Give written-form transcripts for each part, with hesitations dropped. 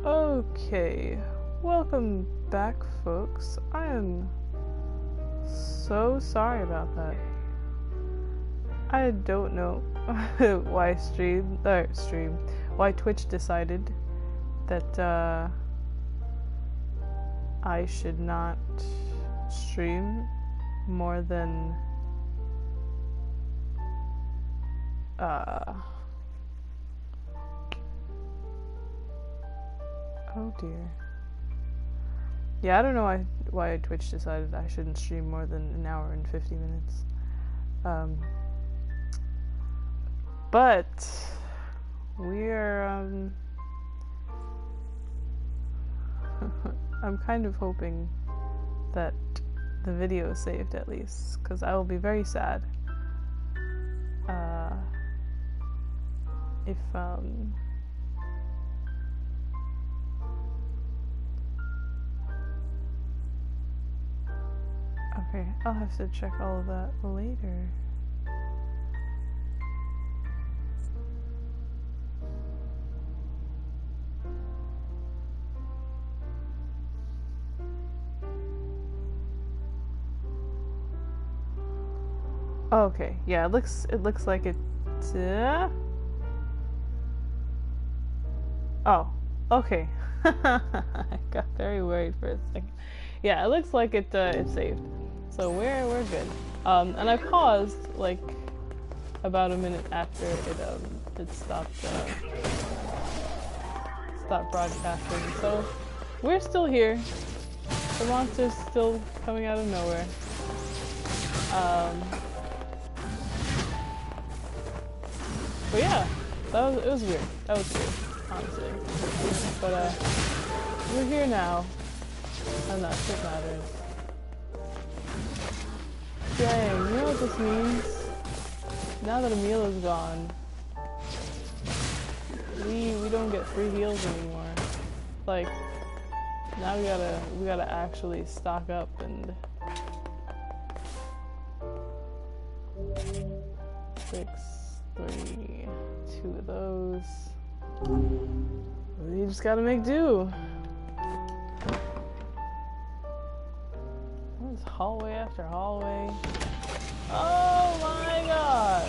Okay, welcome back, folks. I am so sorry about that. I don't know why why Twitch decided that I should not stream more than oh dear. Yeah, I don't know why Twitch decided I shouldn't stream more than an hour and 50 minutes. But we're I'm kind of hoping that the video is saved at least, because I will be very sad if okay, I'll have to check all of that later. Okay, yeah, it looks like it. Oh, okay. I got very worried for a second. Yeah, it looks like it saved, so we're good. And I paused like about a minute after it stopped broadcasting. So we're still here. The monster's still coming out of nowhere. But yeah, it was weird. That was weird, honestly. But we're here now, and that's what matters. Dang, you know what this means? Now that Emil is gone, we don't get free heals anymore. Like, now we gotta actually stock up and 6, 3, 2 of those. You just gotta make do. What's hallway after hallway? Oh my god!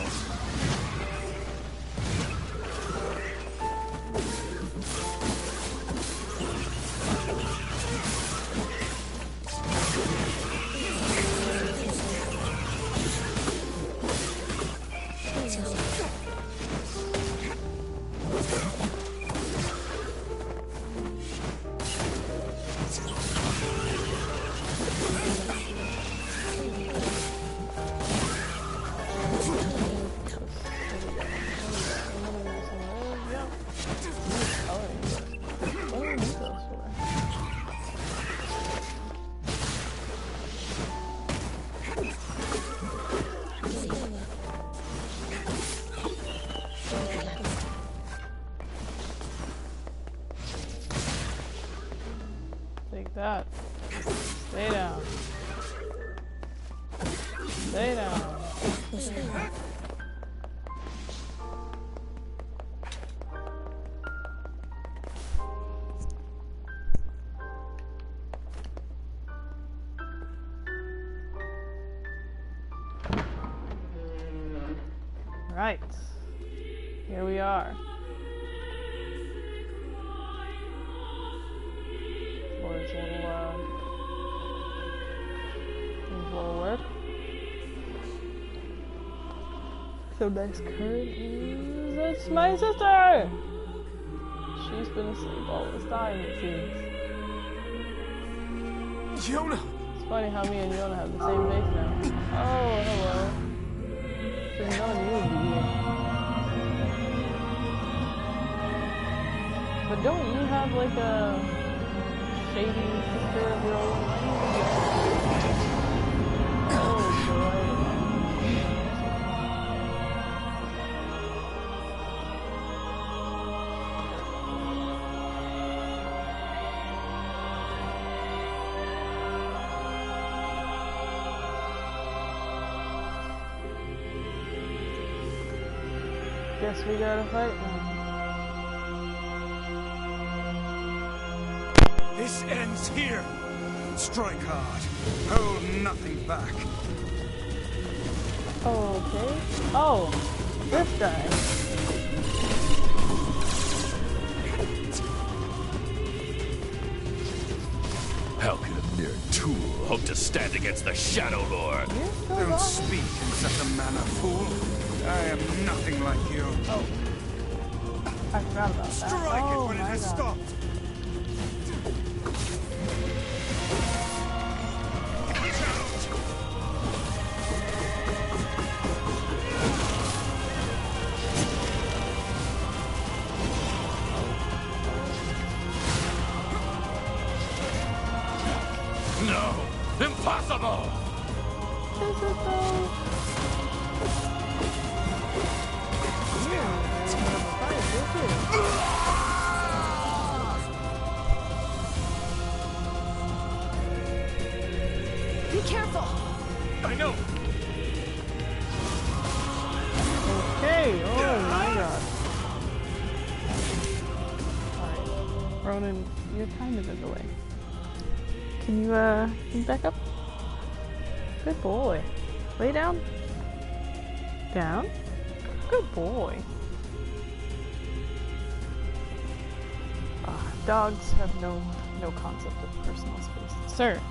That. Stay down. Stay down. Right. Here we are. Little work. Some nice curtains. That's my sister! She's been asleep all this time, it seems. Yonah! It's funny how me and Yonah have the same face now. Oh, hello. Should've known you would be here. But don't you have like a shady sister of your own? Oh boy. Guess we gotta fight now. This ends here. Strike hard. Hold nothing back. Okay. Oh, this guy. How can a mere tool hope to stand against the Shadow Lord? Don't speak in such a manner, fool. I am nothing like you. Oh. I forgot about that. Strike it when it has stopped. No! Impossible! This is so... Be careful! I know! Okay, oh my god. Alright, Ronan, you're kind of in the way. Can you back up? Good boy. Lay down. Down. Good boy. Dogs have no concept of personal space. Sir!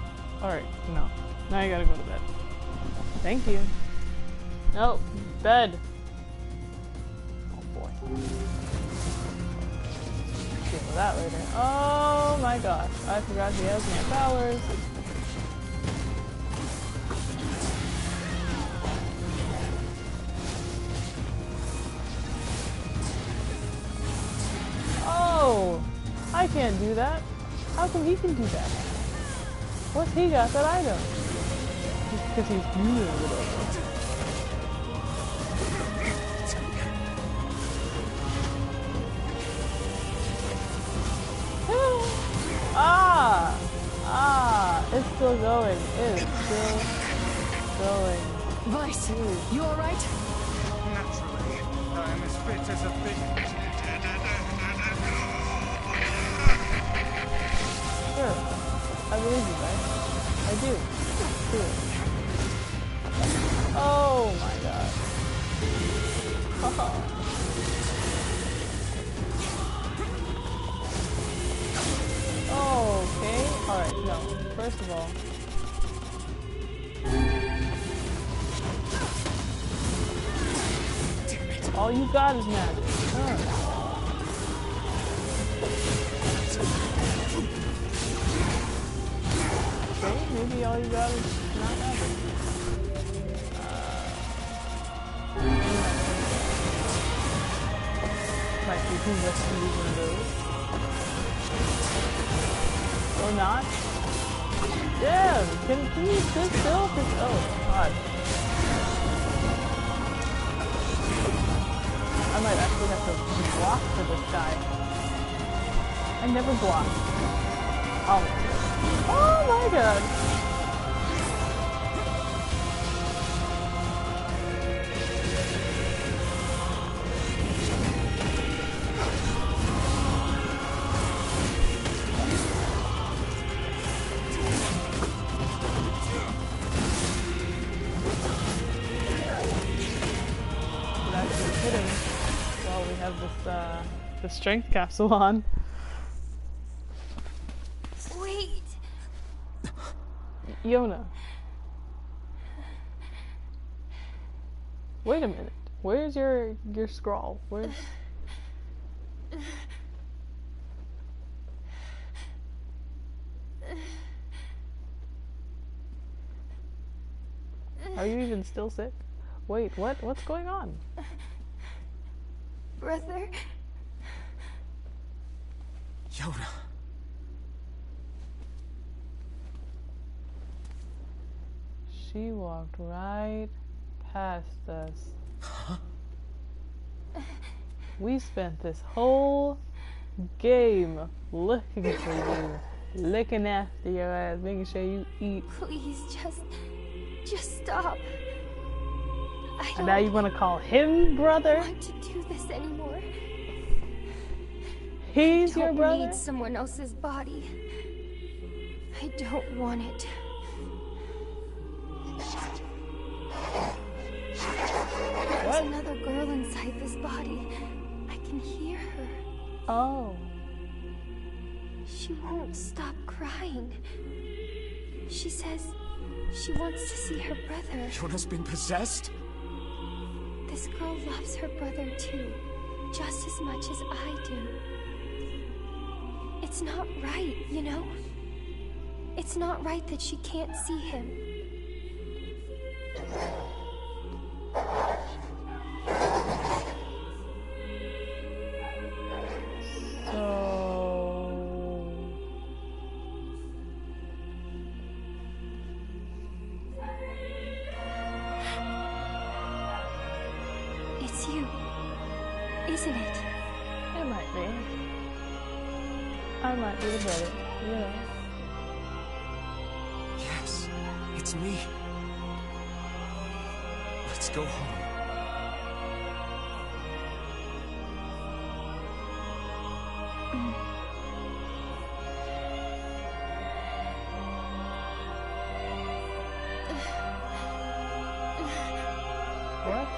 Alright, no. Now you gotta go to bed. Thank you. No, bed. Oh boy. Deal with that later. Oh my gosh. I forgot he has no powers. Oh! I can't do that. How come he can do that? What's he got that I don't? Just because he's new or whatever. It's still going. It is still going. Vice, you alright? Naturally, I am as fit as a pig. Sure. I believe you, guys. I do. Do it. Oh my god. Okay. Alright, no. First of all. All you got is magic. Okay, maybe all you got is not magic. Might be too much to use one of those. Or not. Damn! Can you sit still? Oh, God. I might actually have to block for this guy. I never block. Oh my god! The strength capsule on. Wait. Yonah. Wait a minute. Where's your scroll? Where's... Are you even still sick? Wait, what? What's going on? Brother? Yonah. She walked right past us. Huh? We spent this whole game looking for you, looking after your ass, making sure you eat. Please, just stop. And now you want to call him brother? I don't want to do this anymore. He's your brother? I don't need someone else's body. I don't want it. There's another girl inside this body. I can hear her. Oh. She won't stop crying. She says she wants to see her brother. Yonah's been possessed? This girl loves her brother too, just as much as I do. It's not right, you know? It's not right that she can't see him. It's you, isn't it? It might be. I might be the brother, you know. Yes, it's me. Let's go home. What?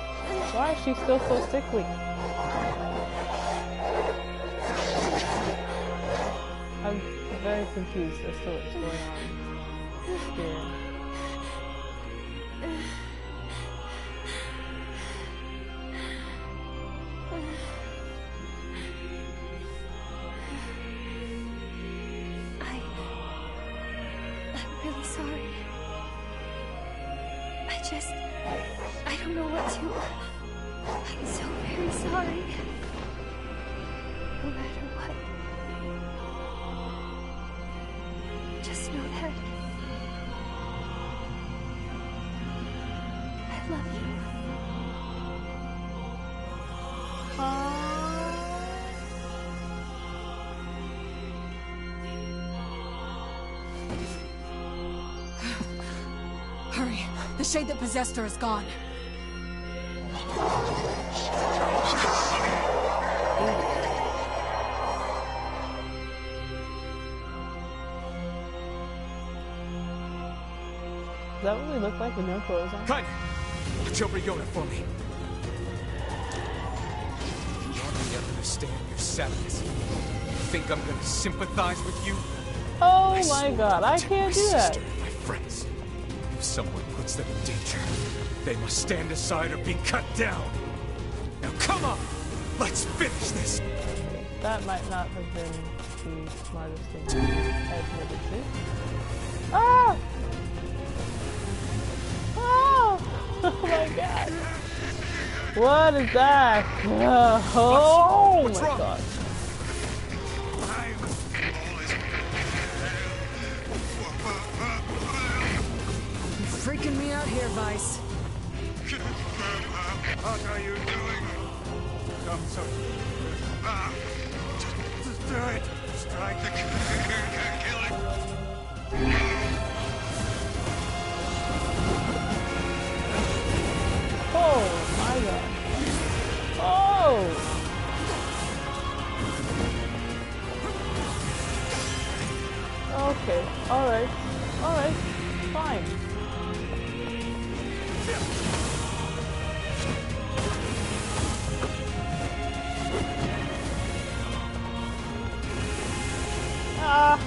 Why is she still so sickly? I'm very confused as to what's going on here. I'm really sorry. I don't know what to. I'm so very sorry. No matter what. Just know that I love you. Hurry. The shade that possessed her is gone. Is that what we look like with no clothes on? Cut! Watch over Yonah for me. You don't understand your sadness. You think I'm gonna sympathize with you? Oh I my swore god, I to protect can't my do that. sister and my friends. If someone puts them in danger, they must stand aside or be cut down. Now come on! Let's finish this! That might not have been the smartest thing to admit to. Ah! Oh! Oh my god! What is that? Oh What's my wrong? god! You're freaking me out here, Vice. What are you doing? Come, sir. Just do it. Strike the kill it. Oh my god! Oh! Okay, alright, alright, fine. Ah!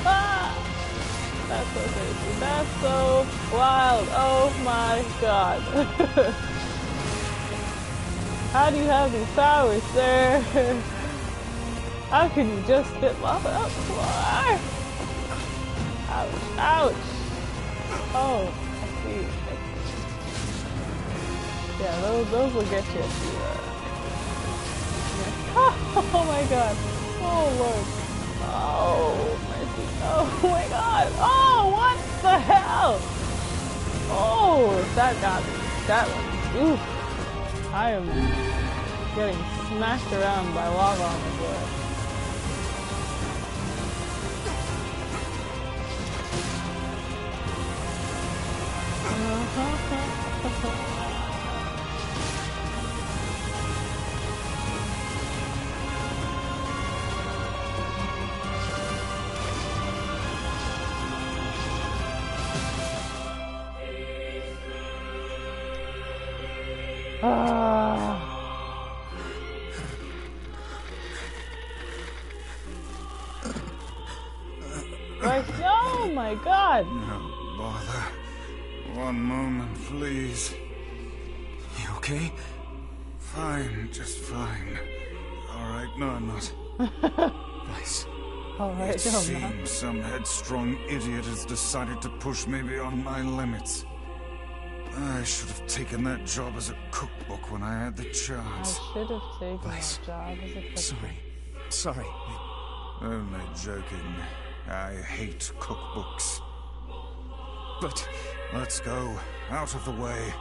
Ah! That's so crazy. That's so wild. Oh my god. How do you have these powers, sir? How can you just spit lava out the floor? Ouch, ouch. Oh, I see. Yeah, those will get you. Oh my god. Oh lord. Oh mercy. Oh my god. Oh, what the hell? Oh, that got me. That one. Oof. I am getting smashed around by lava on the floor. Right, oh my god! No bother. One moment, please. You okay? Fine, just fine. Alright, no, I'm not. Nice. Alright, It seems some headstrong idiot has decided to push me beyond my limits. I should have taken that job as a cookbook when I had the I chance. should have taken Vice. that job as a cook. Sorry. Only joking. I hate cookbooks. But Let's go. Out of the way.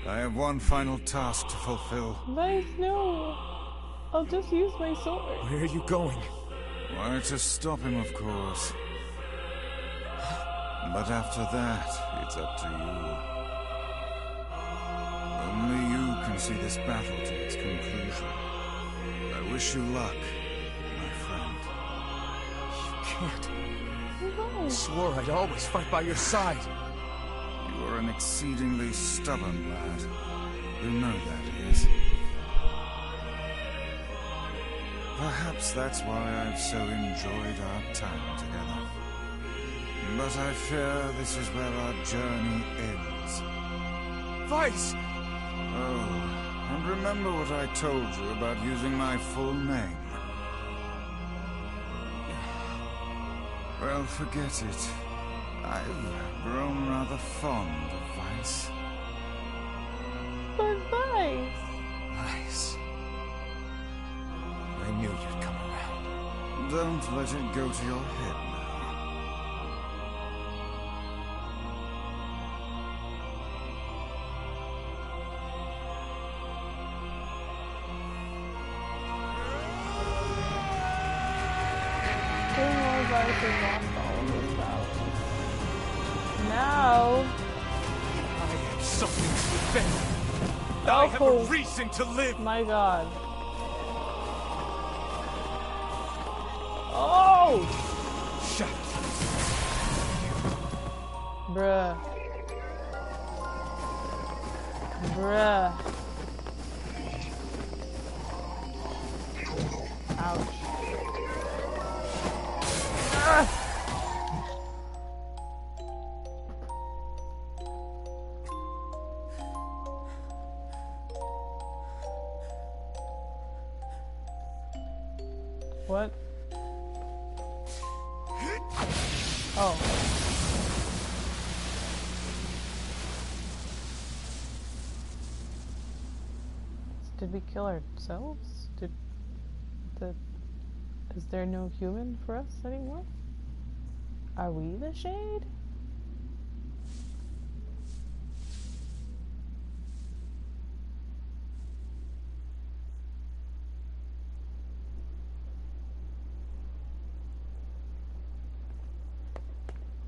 I have one final task to fulfill. Vice, no! I'll just use my sword. where are you going? Why, to stop him, of course. But after that, it's up to you. Only you can see this battle to its conclusion. I wish you luck, my friend. You can't. I Vice. swore I'd always fight by your side. You are an exceedingly stubborn lad. You know that is. Perhaps that's why I've so enjoyed our time together. But I fear this is where our journey ends. Vice! Oh, and remember what I told you about using my full name? Well, forget it. I've grown rather fond of Vice. But Vice! Vice. I knew you'd come around. Don't let it go to your head now. Two more Vice has lost all of his battles. Now... I have something to defend. I have a Oh. reason to live. My god. Oh! Shut up. Bruh. Bruh. Ouch. Ah! What? Oh. Did we kill ourselves? Is there no human for us anymore? Are we the Shade?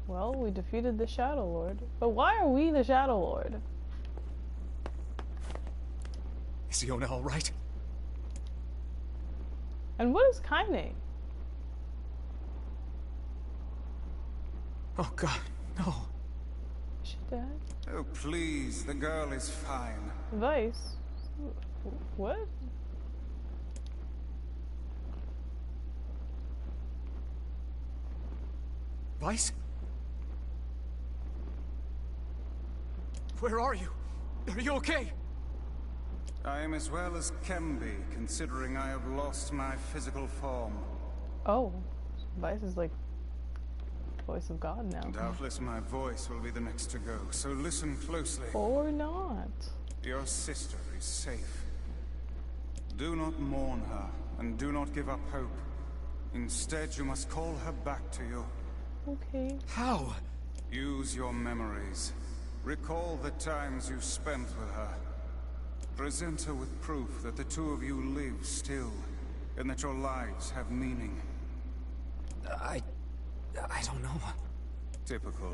Well, we defeated the Shadow Lord. But why are we the Shadow Lord? Is Yonah all right? And what is Kaine? Oh God, no. Is she dead? Oh, please, the girl is fine. Vice? What? Vice? Where are you? Are you okay? I am as well as can be, considering I have lost my physical form. Oh, Vice is like voice of God now. Doubtless my voice will be the next to go, so listen closely. Or not. Your sister is safe. Do not mourn her, and do not give up hope. Instead, you must call her back to you. Okay. How? Use your memories. Recall the times you spent with her. Present her with proof that the two of you live still, and that your lives have meaning. I don't know. Typical.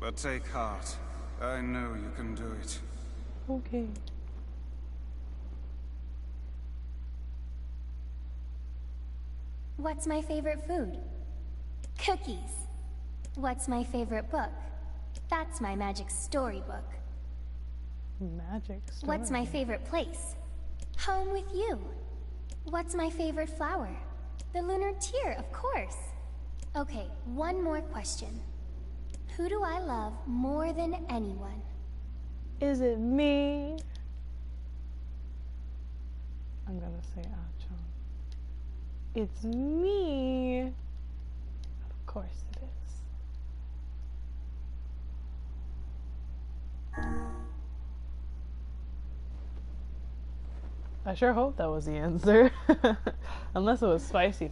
But take heart. I know you can do it. Okay. What's my favorite food? Cookies. What's my favorite book? That's my magic storybook. Magic story. What's my favorite place? Home with you. What's my favorite flower? The lunar tear, of course. Okay, one more question. Who do I love more than anyone? Is it me? I'm gonna say Acho. It's me. Of course it is. I sure hope that was the answer. Unless it was spicy.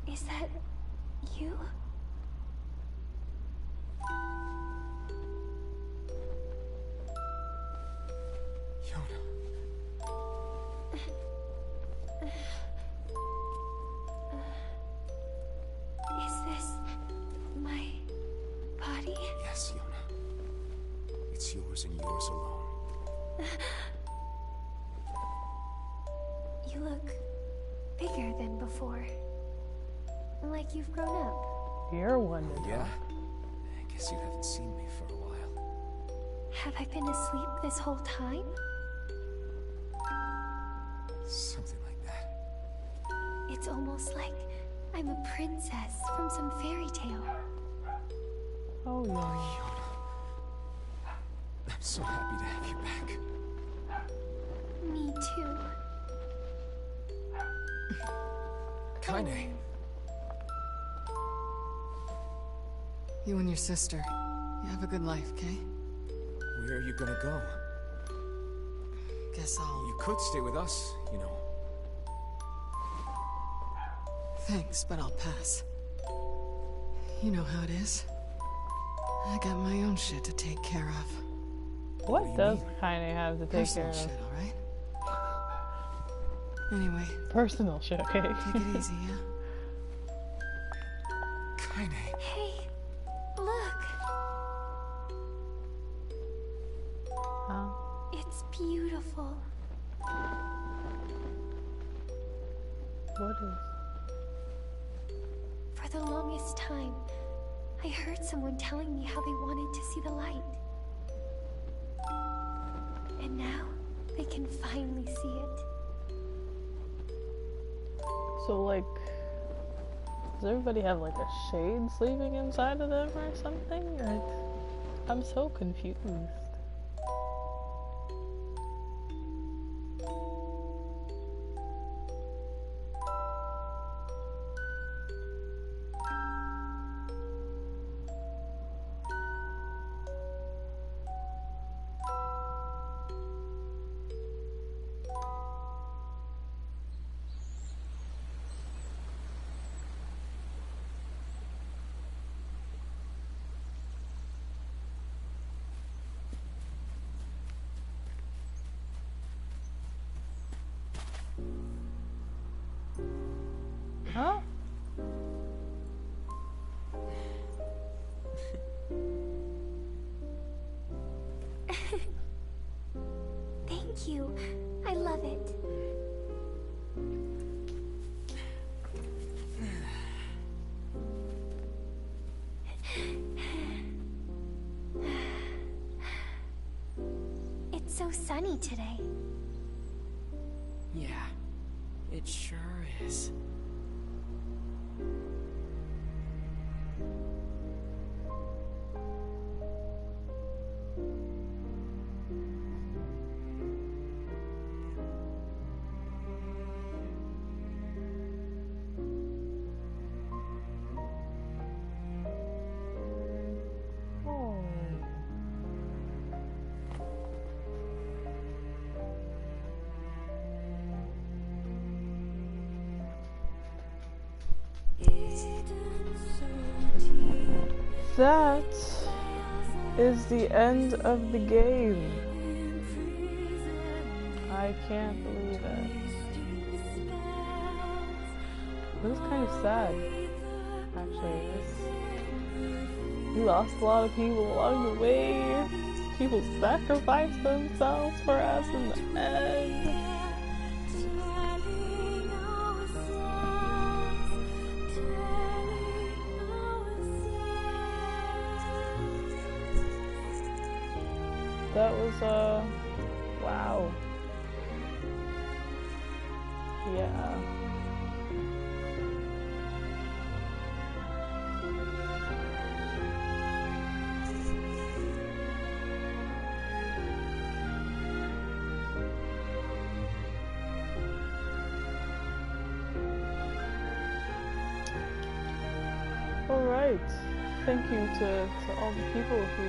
Is that you? Yonah. Is this my body? Yes, Yonah. It's yours and yours alone. You look bigger than before. Like you've grown up. You're one to Yeah? I guess you haven't seen me for a while. Have I been asleep this whole time? Something like that. It's almost like I'm a princess from some fairy tale. Oh yeah. Yonah. I'm so happy to have you back. Me too. Kaine. You and your sister, you have a good life, okay? Where are you gonna go? Guess I'll... You could stay with us, you know. Thanks, but I'll pass. You know how it is. I got my own shit to take care of. What do you does mean? Kaine have to take care Personal of? shit, alright? Anyway, Personal shit, okay? take it easy, yeah? Kaine. Hey, look. Huh? It's beautiful. What is? For the longest time, I heard someone telling me how they wanted to see the light. And now, they can finally see it. So like, does everybody have like a shade sleeping inside of them or something? Or I'm so confused. Huh? Thank you. I love it. It's so sunny today. Yeah, it sure is. Oh. That is the end of the game. I can't believe it. This is kind of sad, actually. We lost a lot of people along the way. People sacrificed themselves for us in the end. wow. Yeah. Alright. Thank you to all the people who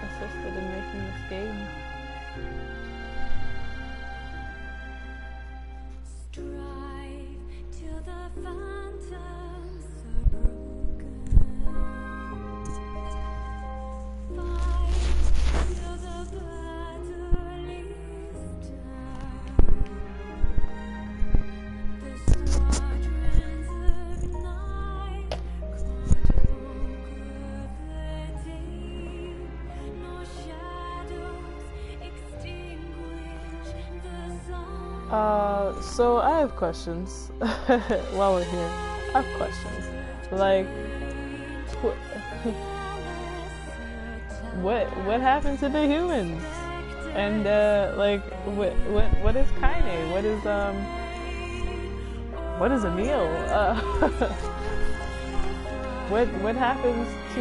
assisted in making this game. Strive till the phantoms are broken. Fight till the battle is done. The squadrons of night can't conquer the day, nor shadows extinguish the sun. So I have questions. While we're here, I have questions. Like, what happened to the humans? And like, what is Kaine? What is Emil? What happens to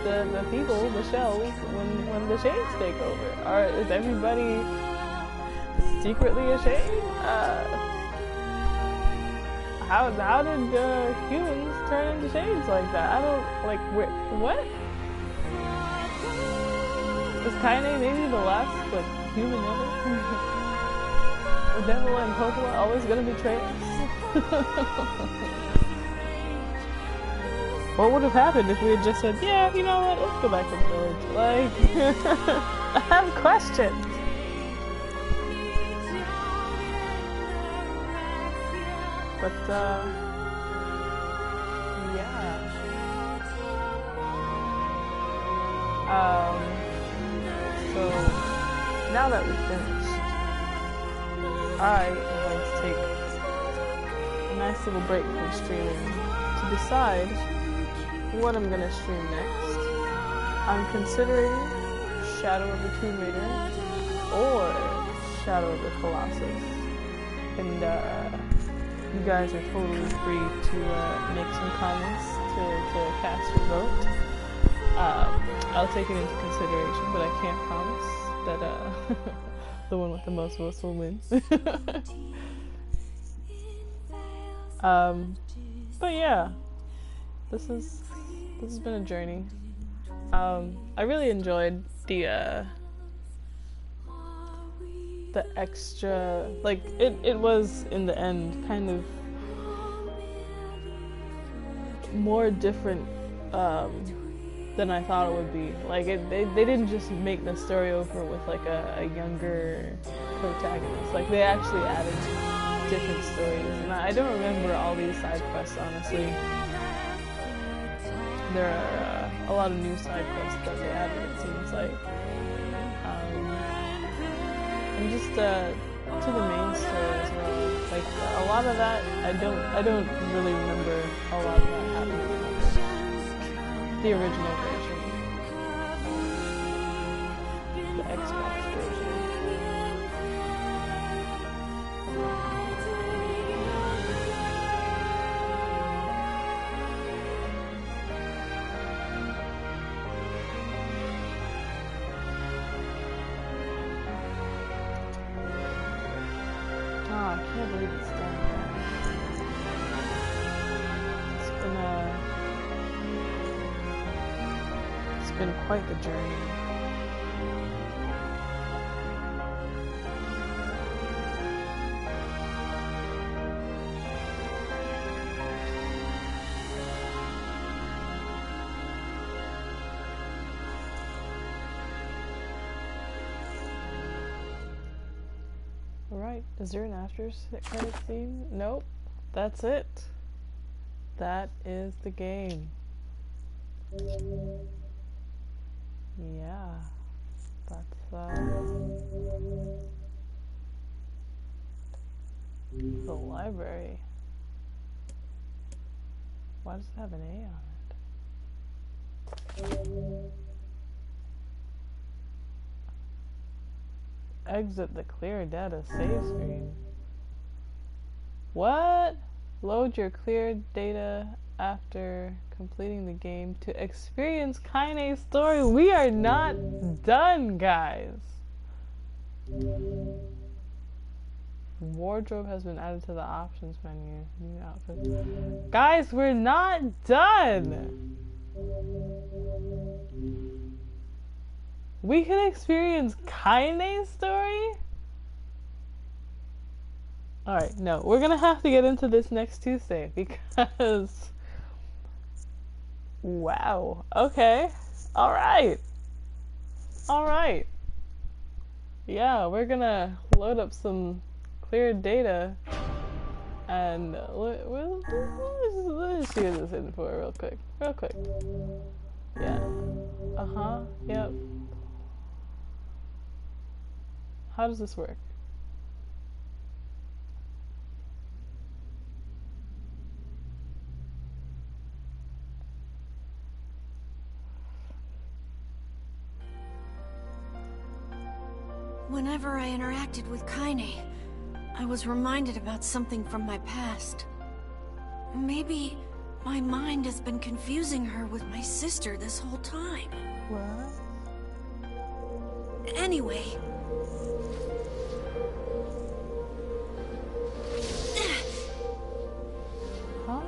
the people, the shells, when the shades take over? Is everybody secretly ashamed? How did humans turn into shades like that? I don't what? Is Kaine maybe the last human ever? Are Devil and Pokemon always gonna betray us? What would have happened if we had just said, yeah, you know what, let's go back to the village? Like, I have questions. But, yeah. So, now that we've finished, I am going to take a nice little break from streaming to decide what I'm going to stream next. I'm considering Shadow of the Tomb Raider or Shadow of the Colossus. And, you guys are totally free to make some comments to cast your vote. I'll take it into consideration, but I can't promise that the one with the most votes will win. But yeah, this has been a journey. I really enjoyed the extra, like, it was in the end kind of more different than I thought it would be. Like, they didn't just make the story over with like a younger protagonist. Like, they actually added different stories, and I don't remember all these side quests, honestly. There are a lot of new side quests that they added, it seems like. And just to the main story as well. Like, a lot of that, I don't really remember a lot of that happening in the original version. The Xbox version. I can't believe it's done. It's been quite the journey. Alright, is there an after credit scene? Nope. That's it. That is the game. Yeah. That's the library. Why does it have an A on it? Exit the clear data save screen. What? Load your cleared data after completing the game to experience Kaine's story. We are not done, guys. Wardrobe has been added to the options menu. New outfit. Guys, we're not done. We can experience Kaine's story? Alright, no, we're gonna have to get into this next Tuesday because... Wow. Okay. Alright. Alright. Yeah, we're gonna load up some cleared data and let's see what this is for real quick. Real quick. Yeah. Uh-huh. Yep. How does this work? Whenever I interacted with Kaine, I was reminded about something from my past. Maybe my mind has been confusing her with my sister this whole time. What? Anyway... Huh?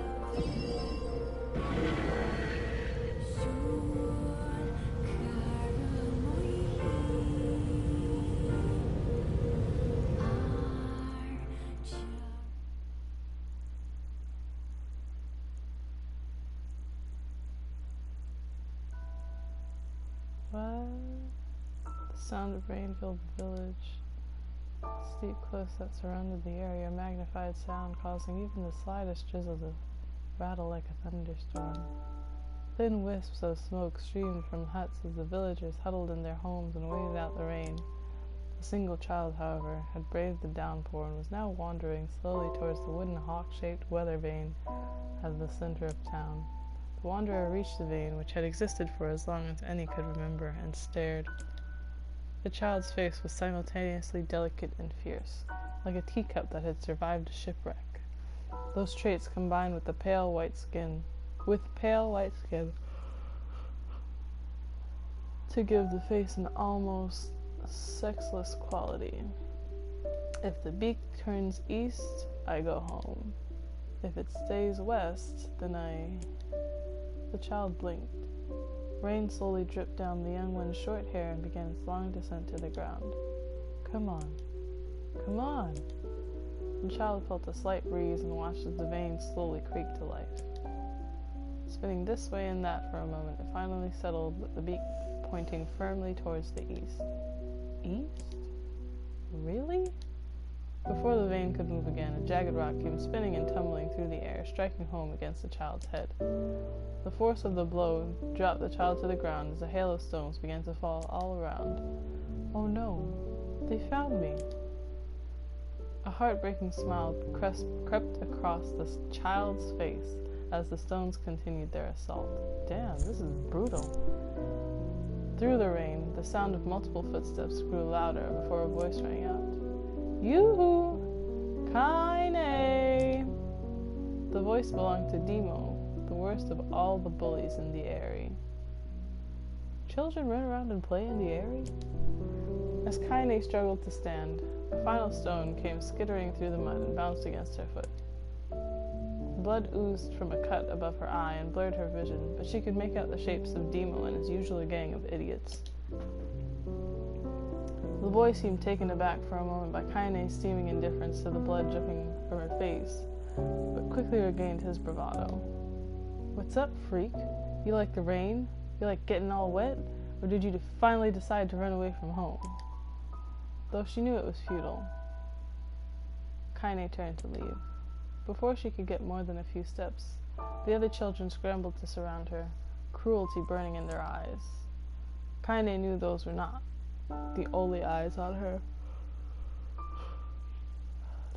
What? The sound of rain filled the village. Steep cliffs that surrounded the area, magnified sound causing even the slightest drizzle to rattle like a thunderstorm. Thin wisps of smoke streamed from huts as the villagers huddled in their homes and waited out the rain. A single child, however, had braved the downpour and was now wandering slowly towards the wooden hawk-shaped weather vane at the center of town. The wanderer reached the vane, which had existed for as long as any could remember, and stared. The child's face was simultaneously delicate and fierce, like a teacup that had survived a shipwreck. Those traits combined with pale white skin, to give the face an almost sexless quality. If the beak turns east, I go home. If it stays west, then The child blinked. Rain slowly dripped down the young one's short hair and began its long descent to the ground. Come on. Come on. The child felt a slight breeze and watched as the veins slowly creaked to life. Spinning this way and that for a moment, it finally settled with the beak pointing firmly towards the east. East? Really? Before the vein could move again, a jagged rock came spinning and tumbling through the air, striking home against the child's head. The force of the blow dropped the child to the ground as a hail of stones began to fall all around. Oh no, they found me. A heartbreaking smile crept across the child's face as the stones continued their assault. Damn, this is brutal. Through the rain, the sound of multiple footsteps grew louder before a voice rang out. Yoo-hoo! Kaine! The voice belonged to Demo, the worst of all the bullies in the Eyrie. Children run around and play in the Eyrie? As Kaine struggled to stand, a final stone came skittering through the mud and bounced against her foot. Blood oozed from a cut above her eye and blurred her vision, but she could make out the shapes of Demo and his usual gang of idiots. The boy seemed taken aback for a moment by Kaine's seeming indifference to the blood dripping from her face, but quickly regained his bravado. What's up, freak? You like the rain? You like getting all wet? Or did you finally decide to run away from home? Though she knew it was futile, Kaine turned to leave. Before she could get more than a few steps, the other children scrambled to surround her, cruelty burning in their eyes. Kaine knew those were not the only eyes on her.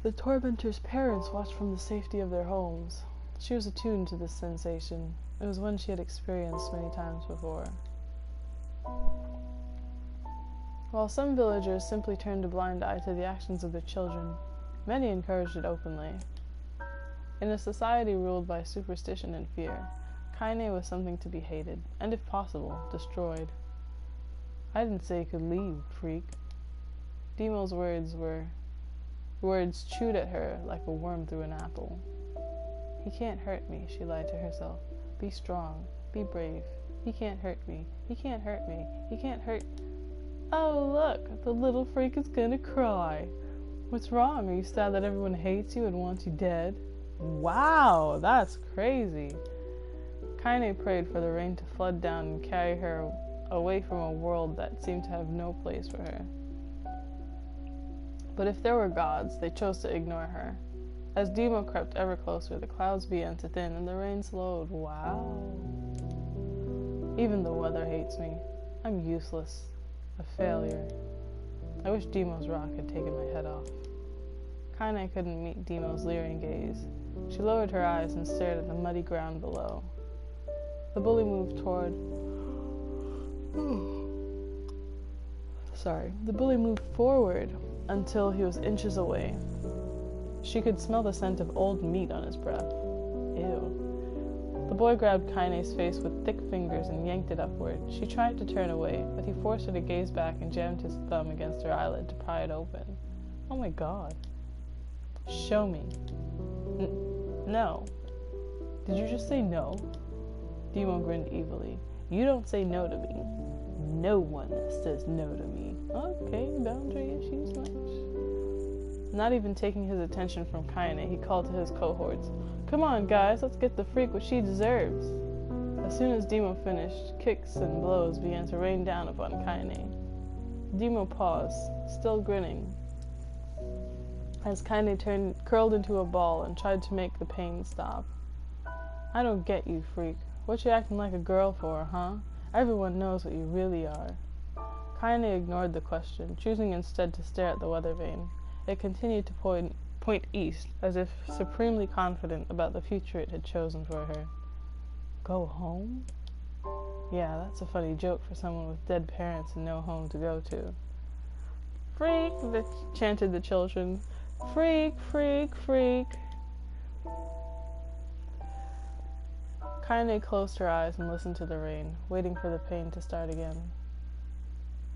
The tormentor's parents watched from the safety of their homes. She was attuned to this sensation. It was one she had experienced many times before. While some villagers simply turned a blind eye to the actions of their children, many encouraged it openly. In a society ruled by superstition and fear, Kaine was something to be hated, and if possible, destroyed. I didn't say you could leave, freak. Demo's words were words chewed at her like a worm through an apple. He can't hurt me, she lied to herself. Be strong, be brave. He can't hurt me, he can't hurt me, he can't hurt... Oh, look, the little freak is gonna cry. What's wrong? Are you sad that everyone hates you and wants you dead? Wow, that's crazy. Kaine prayed for the rain to flood down and carry her away from a world that seemed to have no place for her. But if there were gods, they chose to ignore her. As Demo crept ever closer, the clouds began to thin and the rain slowed. Wow. Even the weather hates me. I'm useless. A failure. I wish Demo's rock had taken my head off. Kaine couldn't meet Demo's leering gaze. She lowered her eyes and stared at the muddy ground below. The bully moved toward... The bully moved forward until he was inches away. She could smell the scent of old meat on his breath. Ew. The boy grabbed Kaine's face with thick fingers and yanked it upward. She tried to turn away, but he forced her to gaze back and jammed his thumb against her eyelid to pry it open. Oh my god. Show me. No. Did you just say no? Demo grinned evilly. You don't say no to me. No one says no to me. Okay, boundary issues much? Not even taking his attention from Kaine, he called to his cohorts. Come on, guys, let's get the freak what she deserves. As soon as Demo finished, kicks and blows began to rain down upon Kaine. Demo paused, still grinning, as Kaine curled into a ball and tried to make the pain stop. I don't get you, freak. What you acting like a girl for, huh? Everyone knows what you really are. Kaine ignored the question, choosing instead to stare at the weather vane. It continued to point east, as if supremely confident about the future it had chosen for her. Go home? Yeah, that's a funny joke for someone with dead parents and no home to go to. Freak, chanted the children. Freak, freak, freak. Kaine closed her eyes and listened to the rain, waiting for the pain to start again.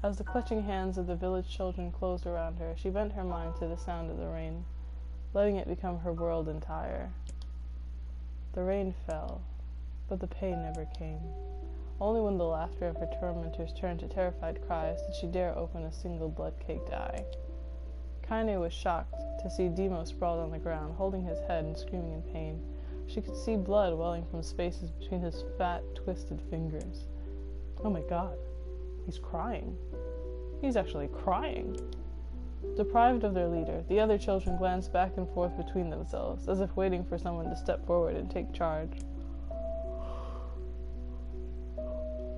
As the clutching hands of the village children closed around her, she bent her mind to the sound of the rain, letting it become her world entire. The rain fell, but the pain never came. Only when the laughter of her tormentors turned to terrified cries did she dare open a single blood-caked eye. Kaine was shocked to see Demo sprawled on the ground, holding his head and screaming in pain. She could see blood welling from spaces between his fat, twisted fingers. Oh my god, he's crying. He's actually crying. Deprived of their leader, the other children glanced back and forth between themselves, as if waiting for someone to step forward and take charge.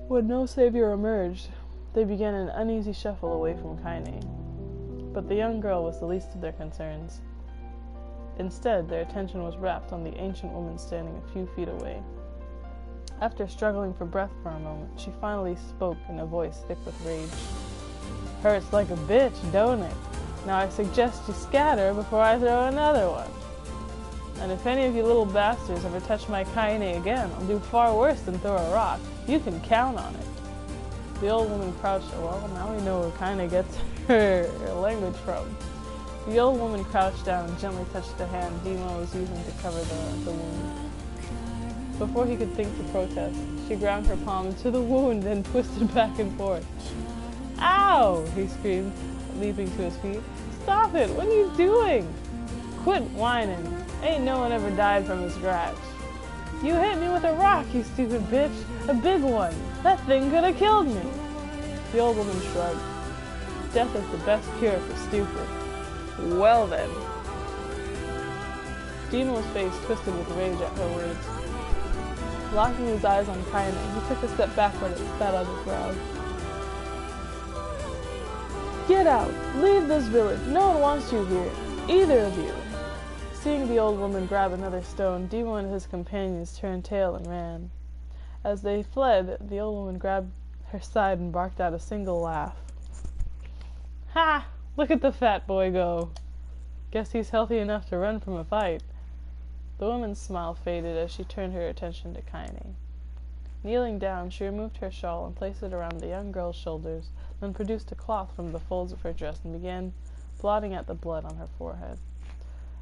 When no savior emerged, they began an uneasy shuffle away from Kaine. But the young girl was the least of their concerns. Instead, their attention was rapt on the ancient woman standing a few feet away. After struggling for breath for a moment, she finally spoke in a voice thick with rage. Hurts like a bitch, don't it? Now I suggest you scatter before I throw another one. And if any of you little bastards ever touch my Kaine again, I'll do far worse than throw a rock. You can count on it. The old woman crouched. Well, now we know where Kaine gets her language from. The old woman crouched down and gently touched the hand Demo was using to cover the wound. Before he could think to protest, she ground her palm into the wound and twisted back and forth. Ow! He screamed, leaping to his feet. Stop it! What are you doing? Quit whining. Ain't no one ever died from a scratch. You hit me with a rock, you stupid bitch. A big one. That thing could have killed me. The old woman shrugged. Death is the best cure for stupid. Well then. Demo's face twisted with rage at her words. Locking his eyes on Kaine, he took a step backward and spat on the ground. Get out! Leave this village! No one wants you here! Either of you! Seeing the old woman grab another stone, Demo and his companions turned tail and ran. As they fled, the old woman grabbed her side and barked out a single laugh. Ha! Look at the fat boy go. Guess he's healthy enough to run from a fight. The woman's smile faded as she turned her attention to Kaine. Kneeling down, she removed her shawl and placed it around the young girl's shoulders, then produced a cloth from the folds of her dress and began blotting out the blood on her forehead.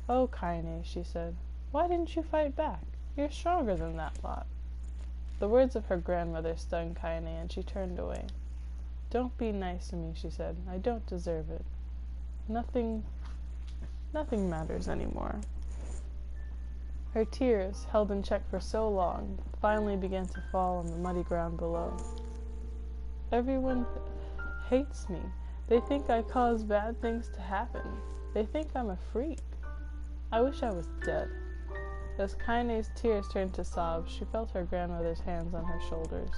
"Oh, Kaine," she said, "why didn't you fight back? You're stronger than that lot." The words of her grandmother stung Kaine, and she turned away. "Don't be nice to me," she said. "I don't deserve it. Nothing matters anymore." Her tears, held in check for so long, finally began to fall on the muddy ground below. "Everyone hates me. They think I cause bad things to happen. They think I'm a freak. I wish I was dead." As Kaine's tears turned to sobs, she felt her grandmother's hands on her shoulders.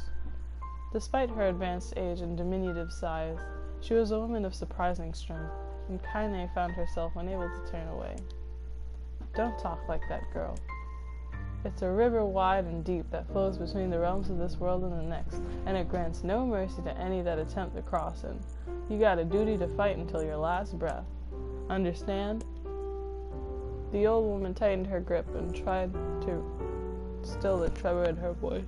Despite her advanced age and diminutive size, she was a woman of surprising strength, and Kaine found herself unable to turn away. "Don't talk like that, girl. It's a river wide and deep that flows between the realms of this world and the next, and it grants no mercy to any that attempt to cross it. You got a duty to fight until your last breath. Understand?" The old woman tightened her grip and tried to still the tremor in her voice.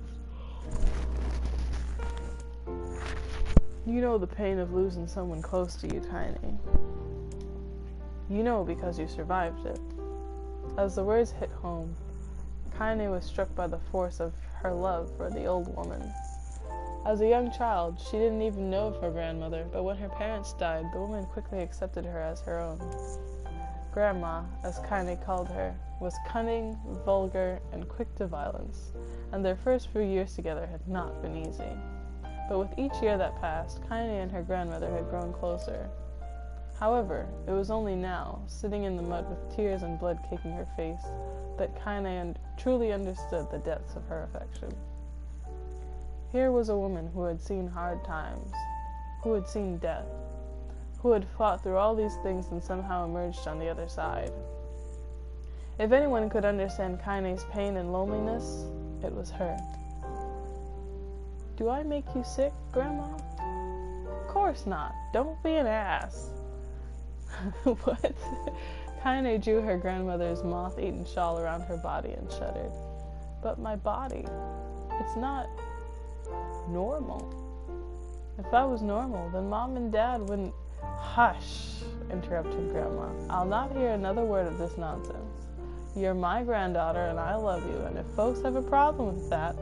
"You know the pain of losing someone close to you, Kaine. You know because you survived it." As the words hit home, Kaine was struck by the force of her love for the old woman. As a young child, she didn't even know of her grandmother, but when her parents died, the woman quickly accepted her as her own. Grandma, as Kaine called her, was cunning, vulgar, and quick to violence, and their first few years together had not been easy. But with each year that passed, Kaine and her grandmother had grown closer. However, it was only now, sitting in the mud with tears and blood caking her face, that Kaine truly understood the depths of her affection. Here was a woman who had seen hard times, who had seen death, who had fought through all these things and somehow emerged on the other side. If anyone could understand Kaine's pain and loneliness, it was her. "Do I make you sick, Grandma?" "Of course not. Don't be an ass." "What?" Kaine drew her grandmother's moth-eaten shawl around her body and shuddered. "But my body, it's not normal. If I was normal, then Mom and Dad wouldn't—" "Hush," interrupted Grandma. "I'll not hear another word of this nonsense. You're my granddaughter and I love you, and if folks have a problem with that,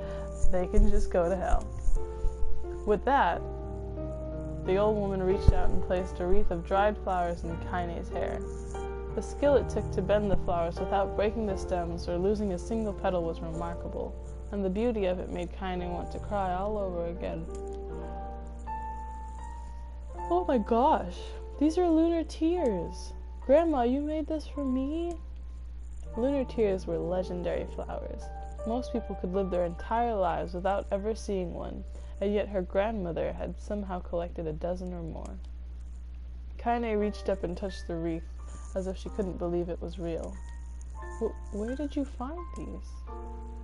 they can just go to hell." With that, the old woman reached out and placed a wreath of dried flowers in Kaine's hair. The skill it took to bend the flowers without breaking the stems or losing a single petal was remarkable, and the beauty of it made Kaine want to cry all over again. "Oh my gosh, these are lunar tears! Grandma, you made this for me?" Lunar tears were legendary flowers. Most people could live their entire lives without ever seeing one, and yet her grandmother had somehow collected a dozen or more. Kaine reached up and touched the wreath, as if she couldn't believe it was real. "Where did you find these?"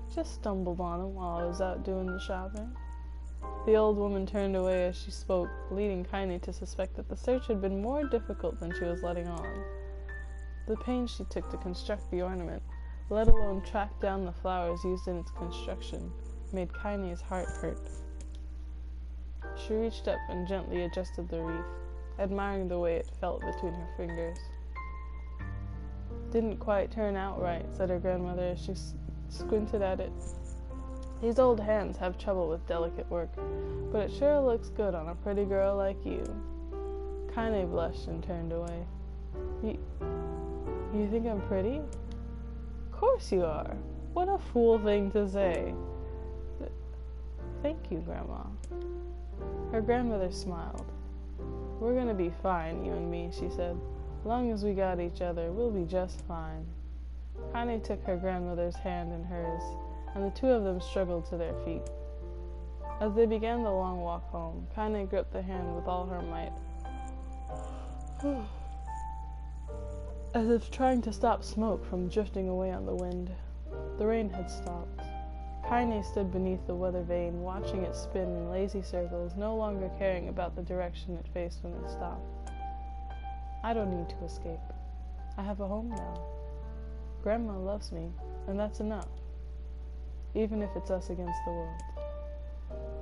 "Just stumbled on them while I was out doing the shopping." The old woman turned away as she spoke, leading Kaine to suspect that the search had been more difficult than she was letting on. The pains she took to construct the ornament, let alone track down the flowers used in its construction, made Kaine's heart hurt. She reached up and gently adjusted the wreath, admiring the way it felt between her fingers. "Didn't quite turn out right," said her grandmother as she squinted at it. "These old hands have trouble with delicate work, but it sure looks good on a pretty girl like you." Kaine blushed and turned away. You think I'm pretty?" "Of course you are. What a fool thing to say." "Thank you, Grandma." Her grandmother smiled. "We're gonna be fine, you and me," she said. "Long as we got each other, we'll be just fine." Kaine took her grandmother's hand in hers, and the two of them struggled to their feet. As they began the long walk home, Kaine gripped the hand with all her might, as if trying to stop smoke from drifting away on the wind. The rain had stopped. Kaine stood beneath the weather vane, watching it spin in lazy circles, no longer caring about the direction it faced when it stopped. I don't need to escape. I have a home now. Grandma loves me, and that's enough. Even if it's us against the world.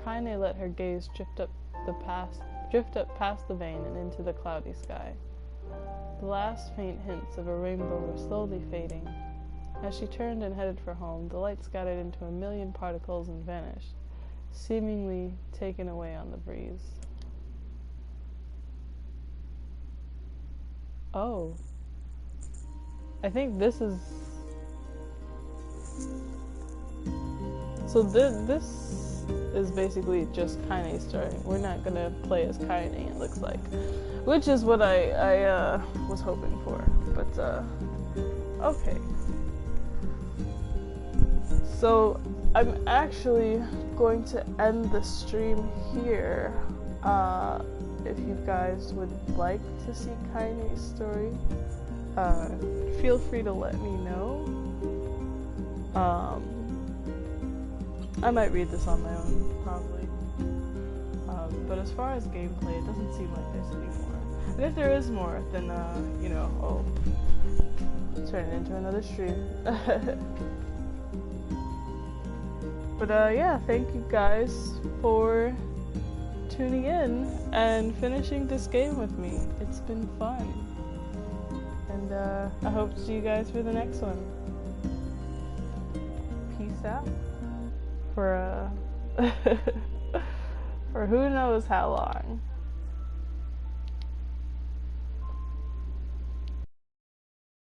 Kaine let her gaze drift up past the vein and into the cloudy sky. The last faint hints of a rainbow were slowly fading. As she turned and headed for home, the light scattered into a million particles and vanished, seemingly taken away on the breeze. Oh. I think this is... So this is basically just Kaine's story. We're not gonna play as Kaine, it looks like. Which is what I was hoping for. But, okay. So, I'm actually going to end the stream here. If you guys would like to see Kaine's story, feel free to let me know. I might read this on my own, probably. But as far as gameplay, it doesn't seem like there's any more. And if there is more, then, you know, I'll turn it into another stream. But, yeah, thank you guys for tuning in and finishing this game with me. It's been fun. And, I hope to see you guys for the next one. Peace out. For, for who knows how long.